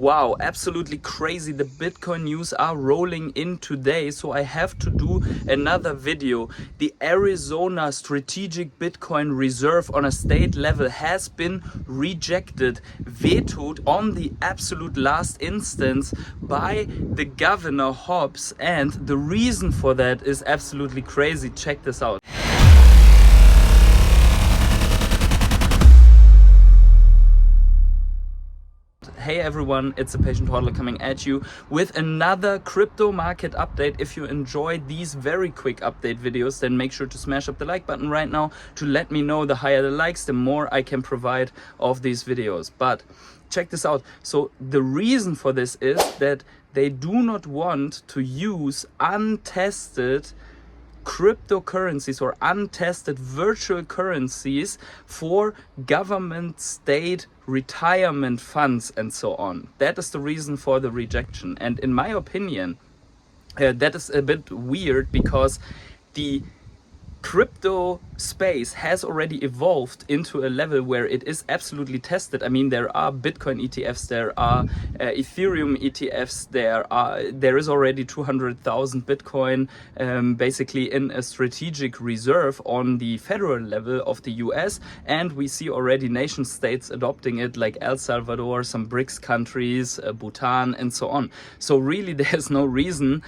Wow, absolutely crazy. The Bitcoin news are rolling in today, so I have to do another video. The Arizona Strategic Bitcoin Reserve on a state level has been rejected, vetoed on the absolute last instance by the Governor Hobbs, and the reason for that is absolutely crazy. Check this out. Hey everyone, it's a Patient Hodler coming at you with another crypto market update. If you enjoy these very quick update videos, then make sure to smash up the like button right now to let me know. The higher the likes, the more I can provide of these videos. But check this out. So the reason for this is that they do not want to use untested cryptocurrencies or untested virtual currencies for government, state, retirement funds and so on. That is the reason for the rejection, and in my opinion that is a bit weird, because the crypto space has already evolved into a level where it is absolutely tested. I mean, there are Bitcoin ETFs, there are Ethereum ETFs, there is already 200,000 Bitcoin basically in a strategic reserve on the federal level of the US, and we see already nation states adopting it, like El Salvador, some BRICS countries, Bhutan and so on. So really there's no reason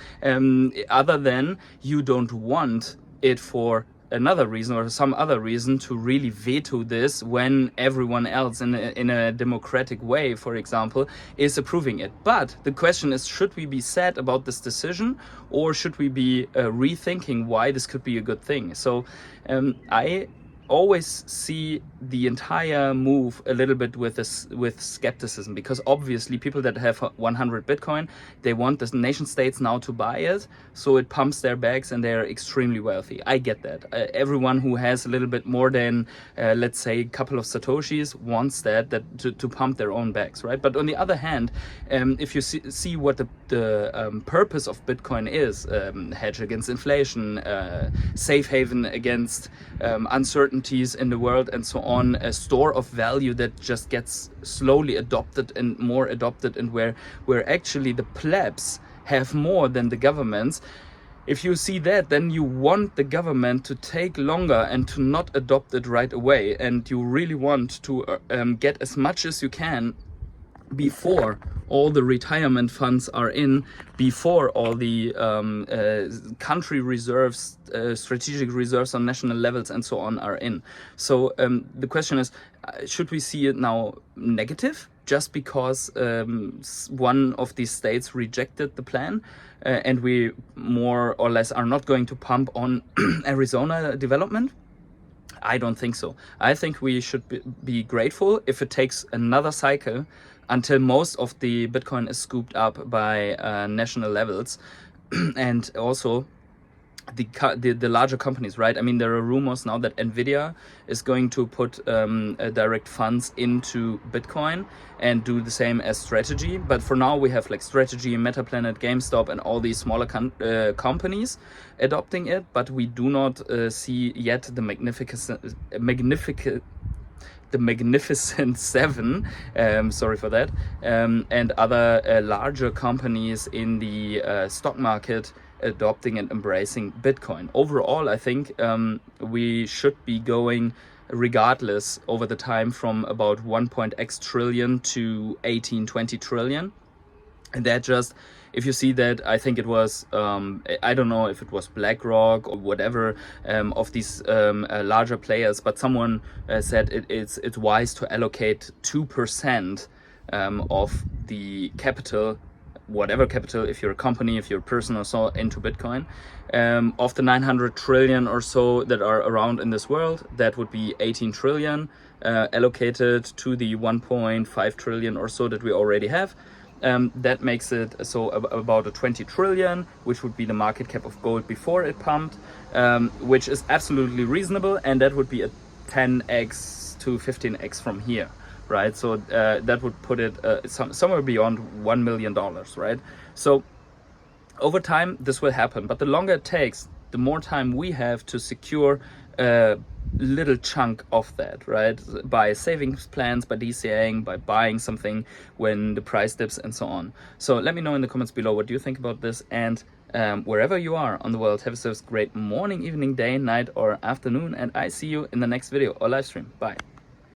other than you don't want it for another reason or some other reason to really veto this when everyone else in a democratic way, for example, is approving it. But the question is, should we be sad about this decision, or should we be rethinking why this could be a good thing? So I always see the entire move a little bit with skepticism, because obviously people that have 100 Bitcoin, they want the nation states now to buy it, so it pumps their bags and they're extremely wealthy. I get that. Everyone who has a little bit more than let's say a couple of satoshis wants that to pump their own bags, right? But on the other hand, if you see what the purpose of Bitcoin is, hedge against inflation, safe haven against uncertainties in the world and so on, a store of value that just gets slowly adopted and more adopted, and where actually the plebs have more than the governments. If you see that, then you want the government to take longer and to not adopt it right away, and you really want to get as much as you can before all the retirement funds are in, before all the country reserves, strategic reserves on national levels and so on are in. So the question is, should we see it now negative just because one of these states rejected the plan, and we more or less are not going to pump on Arizona development? I don't think so. I think we should be grateful if it takes another cycle until most of the Bitcoin is scooped up by national levels, and also the larger companies, right? I mean, there are rumors now that Nvidia is going to put direct funds into Bitcoin and do the same as Strategy. But for now, we have like Strategy, Metaplanet, GameStop, and all these smaller companies adopting it. But we do not see yet the Magnificent Seven, sorry for that, and other larger companies in the stock market adopting and embracing Bitcoin. Overall, I think we should be going regardless over the time from about 1.x trillion to 18-20 trillion. And that just, if you see that, I think it was, I don't know if it was BlackRock or whatever of these larger players, but someone said it's wise to allocate 2% of the capital, whatever capital, if you're a company, if you're a person or so, into Bitcoin. Of the 900 trillion or so that are around in this world, that would be 18 trillion allocated to the 1.5 trillion or so that we already have. That makes it so about a 20 trillion, which would be the market cap of gold before it pumped, which is absolutely reasonable, and that would be a 10x to 15x from here, right? So that would put it somewhere beyond $1 million, right? So over time this will happen, but the longer it takes, the more time we have to secure little chunk of that, right? By savings plans, by DCAing, by buying something when the price dips and so on. So let me know in the comments below what you think about this, and wherever you are on the world, have yourselves a great morning, evening, day, night, or afternoon, and I see you in the next video or live stream. Bye.